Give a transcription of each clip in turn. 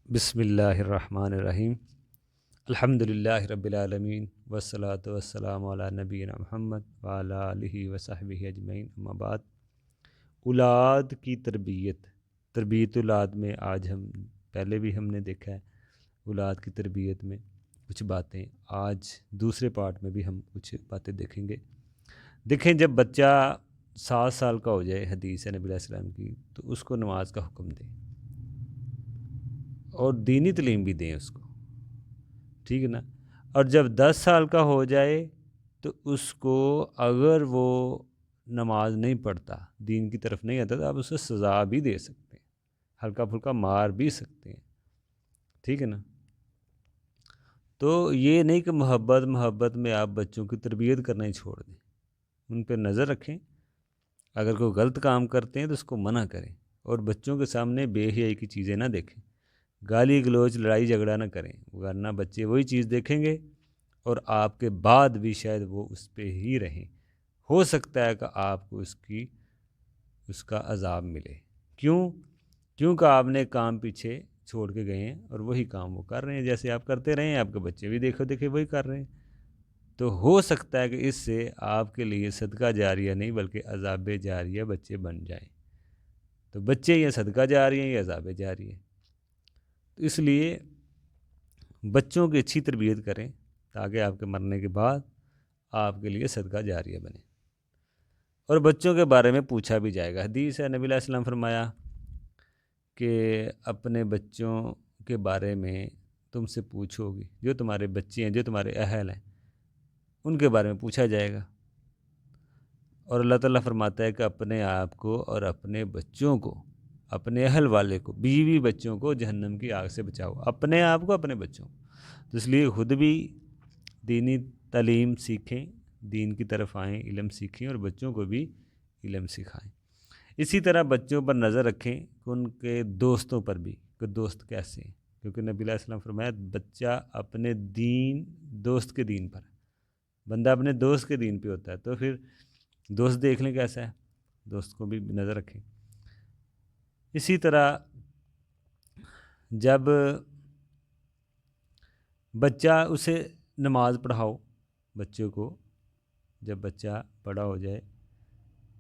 بسم اللہ الرحمن الرحیم الحمدللہ رب العالمین والصلاة والسلام علی نبینا محمد وعلی آلہ وصحبہ اجمعین اما بعد۔ اولاد کی تربیت اولاد میں آج پہلے بھی ہم نے دیکھا ہے اولاد کی تربیت میں کچھ باتیں، آج دوسرے پارٹ میں بھی ہم کچھ باتیں دیکھیں گے۔ دیکھیں، جب بچہ 7 سال کا ہو جائے، حدیث ہے نبی علیہ السلام کی، تو اس کو نماز کا حکم دیں اور دینی تعلیم بھی دیں اس کو، ٹھیک ہے نا۔ اور جب 10 سال کا ہو جائے تو اس کو اگر وہ نماز نہیں پڑھتا، دین کی طرف نہیں آتا، تو آپ اسے سزا بھی دے سکتے ہیں، ہلکا پھلکا مار بھی سکتے ہیں، ٹھیک ہے نا۔ تو یہ نہیں کہ محبت میں آپ بچوں کی تربیت کرنا ہی چھوڑ دیں، ان پہ نظر رکھیں، اگر کوئی غلط کام کرتے ہیں تو اس کو منع کریں، اور بچوں کے سامنے بے حیائی کی چیزیں نہ دیکھیں، گالی گلوچ لڑائی جھگڑا نہ کریں، ورنہ بچے وہی چیز دیکھیں گے اور آپ کے بعد بھی شاید وہ اس پہ ہی رہیں، ہو سکتا ہے کہ آپ کو اس کا عذاب ملے۔ کیونکہ آپ نے کام پیچھے چھوڑ کے گئے ہیں اور وہی کام وہ کر رہے ہیں، جیسے آپ کرتے رہے ہیں، آپ کے بچے بھی دیکھے وہی کر رہے ہیں، تو ہو سکتا ہے کہ اس سے آپ کے لیے صدقہ جاریہ نہیں بلکہ عذاب جاریہ بچے بن جائیں۔ تو بچے یا صدقہ جاریہ ہیں یا عذاب جاریہ ہیں، تو اس لیے بچوں کی اچھی تربیت کریں تاکہ آپ کے مرنے کے بعد آپ کے لیے صدقہ جاریہ بنے، اور بچوں کے بارے میں پوچھا بھی جائے گا۔ حدیث ہے، نبی علیہ السلام فرمایا کہ اپنے بچوں کے بارے میں تم سے پوچھو گی، جو تمہارے بچے ہیں، جو تمہارے اہل ہیں، ان کے بارے میں پوچھا جائے گا۔ اور اللہ تعالیٰ فرماتا ہے کہ اپنے آپ کو اور اپنے بچوں کو، اپنے اہل والے کو، بیوی بچوں کو جہنم کی آگ سے بچاؤ، اپنے آپ کو، اپنے بچوں کو۔ تو اس لیے خود بھی دینی تعلیم سیکھیں، دین کی طرف آئیں، علم سیکھیں، اور بچوں کو بھی علم سکھائیں۔ اسی طرح بچوں پر نظر رکھیں کہ ان کے دوستوں پر بھی، کہ دوست کیسے ہیں، کیونکہ نبی علیہ السلام فرمایا بچہ اپنے دوست کے دین پر، بندہ اپنے دوست کے دین پہ ہوتا ہے، تو پھر دوست دیکھ لیں کیسا ہے، دوست کو بھی نظر رکھیں۔ اسی طرح جب بچہ اسے نماز پڑھاؤ، بچوں کو جب بچہ بڑا ہو جائے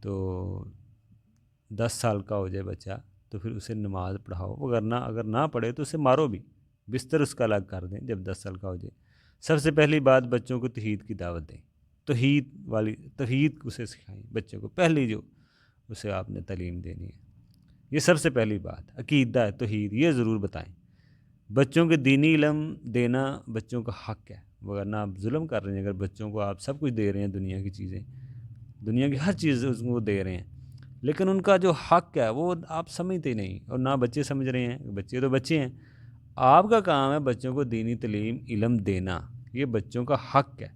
تو 10 سال کا ہو جائے بچہ، تو پھر اسے نماز پڑھاؤ، ورنہ اگر نہ پڑھے تو اسے مارو بھی، بستر اس کا الگ کر دیں جب 10 سال کا ہو جائے۔ سب سے پہلی بات، بچوں کو توحید کی دعوت دیں، توحید اسے سکھائیں، بچوں کو پہلی جو اسے آپ نے تعلیم دینی ہے، یہ سب سے پہلی بات، عقیدہ ہے، توحید، یہ ضرور بتائیں۔ بچوں کے دینی علم دینا بچوں کا حق ہے، ورنہ آپ ظلم کر رہے ہیں اگر بچوں کو آپ سب کچھ دے رہے ہیں، دنیا کی چیزیں، دنیا کی ہر چیز اس کو دے رہے ہیں، لیکن ان کا جو حق ہے وہ آپ سمجھتے نہیں، اور نہ بچے سمجھ رہے ہیں، بچے تو بچے ہیں۔ آپ کا کام ہے بچوں کو دینی تعلیم علم دینا، یہ بچوں کا حق ہے،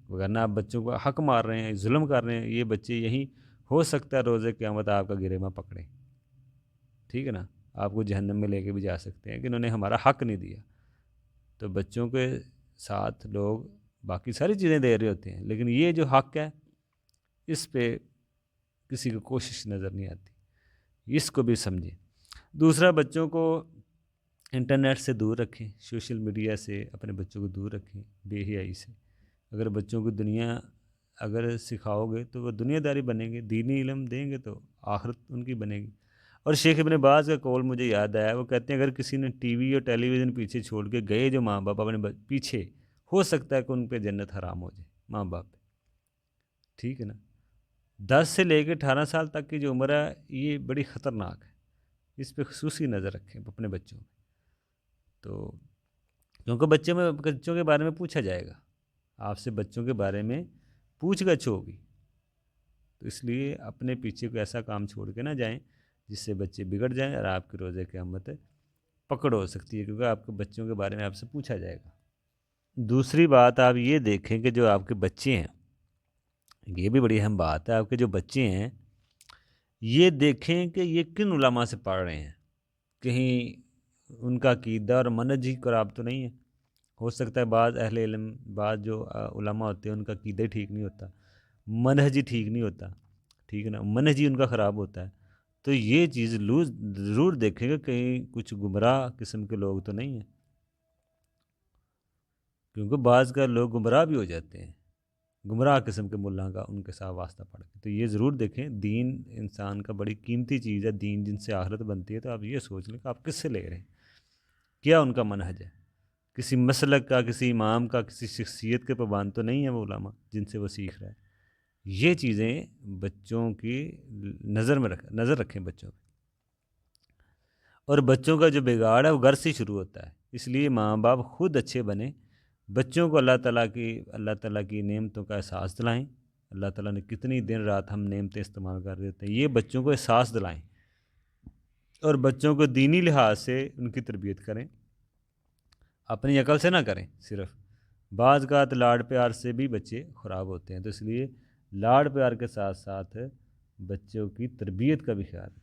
ورنہ آپ بچوں کو حق مار رہے ہیں، ظلم کر رہے ہیں، یہ بچے یہی ہو سکتا ہے روز قیامت آپ کا گریباں پکڑیں، ٹھیک ہے نا، آپ کو جہنم میں لے کے بھی جا سکتے ہیں کہ انہوں نے ہمارا حق نہیں دیا۔ تو بچوں کے ساتھ لوگ باقی ساری چیزیں دے رہے ہوتے ہیں، لیکن یہ جو حق ہے اس پہ کسی کو کوشش نظر نہیں آتی، اس کو بھی سمجھیں۔ دوسرا، بچوں کو انٹرنیٹ سے دور رکھیں، سوشل میڈیا سے اپنے بچوں کو دور رکھیں، بے حیائی سے۔ اگر بچوں کو دنیا اگر سکھاؤ گے تو وہ دنیا داری بنیں گے، دینی علم دیں گے تو آخرت ان کی بنے گی۔ اور شیخ ابن باز کا قول مجھے یاد آیا، وہ کہتے ہیں اگر کسی نے ٹی وی اور ٹیلی ویژن پیچھے چھوڑ کے گئے جو ماں باپ اپنے پیچھے، ہو سکتا ہے کہ ان پہ جنت حرام ہو جائے، ماں باپ پہ، ٹھیک ہے نا۔ 10 سے لے کے 18 سال تک کی جو عمر ہے یہ بڑی خطرناک ہے، اس پہ خصوصی نظر رکھیں اپنے بچوں میں، تو کیونکہ بچوں کے بارے میں پوچھا جائے گا، آپ سے بچوں کے بارے میں پوچھ گچھ ہوگی، تو اس لیے اپنے پیچھے کوئی ایسا کام چھوڑ کے نہ جائیں جس سے بچے بگڑ جائیں اور آپ کے روز قیامت پکڑ ہو سکتی ہے، کیونکہ آپ کے بچوں کے بارے میں آپ سے پوچھا جائے گا۔ دوسری بات آپ یہ دیکھیں کہ جو آپ کے بچے ہیں، یہ بھی بڑی اہم بات ہے، آپ کے جو بچے ہیں یہ دیکھیں کہ یہ کن علماء سے پڑھ رہے ہیں، کہیں ان کا عقیدہ اور منہج ہی خراب تو نہیں ہے۔ ہو سکتا ہے بعض اہل علم، بعض جو علماء ہوتے ہیں ان کا عقیدہ ہی ٹھیک نہیں ہوتا، منہج ہی ٹھیک نہیں ہوتا، ٹھیک ہے نا، منہج ہی ان کا خراب ہوتا ہے، تو یہ چیز ضرور دیکھیں گا کہیں کچھ گمراہ قسم کے لوگ تو نہیں ہیں، کیونکہ بعض کا لوگ گمراہ بھی ہو جاتے ہیں، گمراہ قسم کے ملا کا ان کے ساتھ واسطہ پڑ کے۔ تو یہ ضرور دیکھیں، دین انسان کا بڑی قیمتی چیز ہے، دین جن سے آخرت بنتی ہے، تو آپ یہ سوچ لیں کہ آپ کس سے لے رہے ہیں، کیا ان کا منہج ہے، کسی مسلک کا، کسی امام کا، کسی شخصیت کے پابند تو نہیں ہے وہ علماء جن سے وہ سیکھ رہا ہے۔ یہ چیزیں بچوں کی نظر رکھیں بچوں پہ، اور بچوں کا جو بگاڑ ہے وہ گھر سے ہی شروع ہوتا ہے، اس لیے ماں باپ خود اچھے بنیں، بچوں کو اللہ تعالیٰ کی نعمتوں کا احساس دلائیں، اللہ تعالیٰ نے کتنی دن رات ہم نعمتیں استعمال کر رہے ہوتے ہیں، یہ بچوں کو احساس دلائیں، اور بچوں کو دینی لحاظ سے ان کی تربیت کریں، اپنی عقل سے نہ کریں صرف۔ بعض اوقات لاڑ پیار سے بھی بچے خراب ہوتے ہیں، تو اس لیے لاڑ پیار کے ساتھ ساتھ بچوں کی تربیت کا بھی خیال رکھیں۔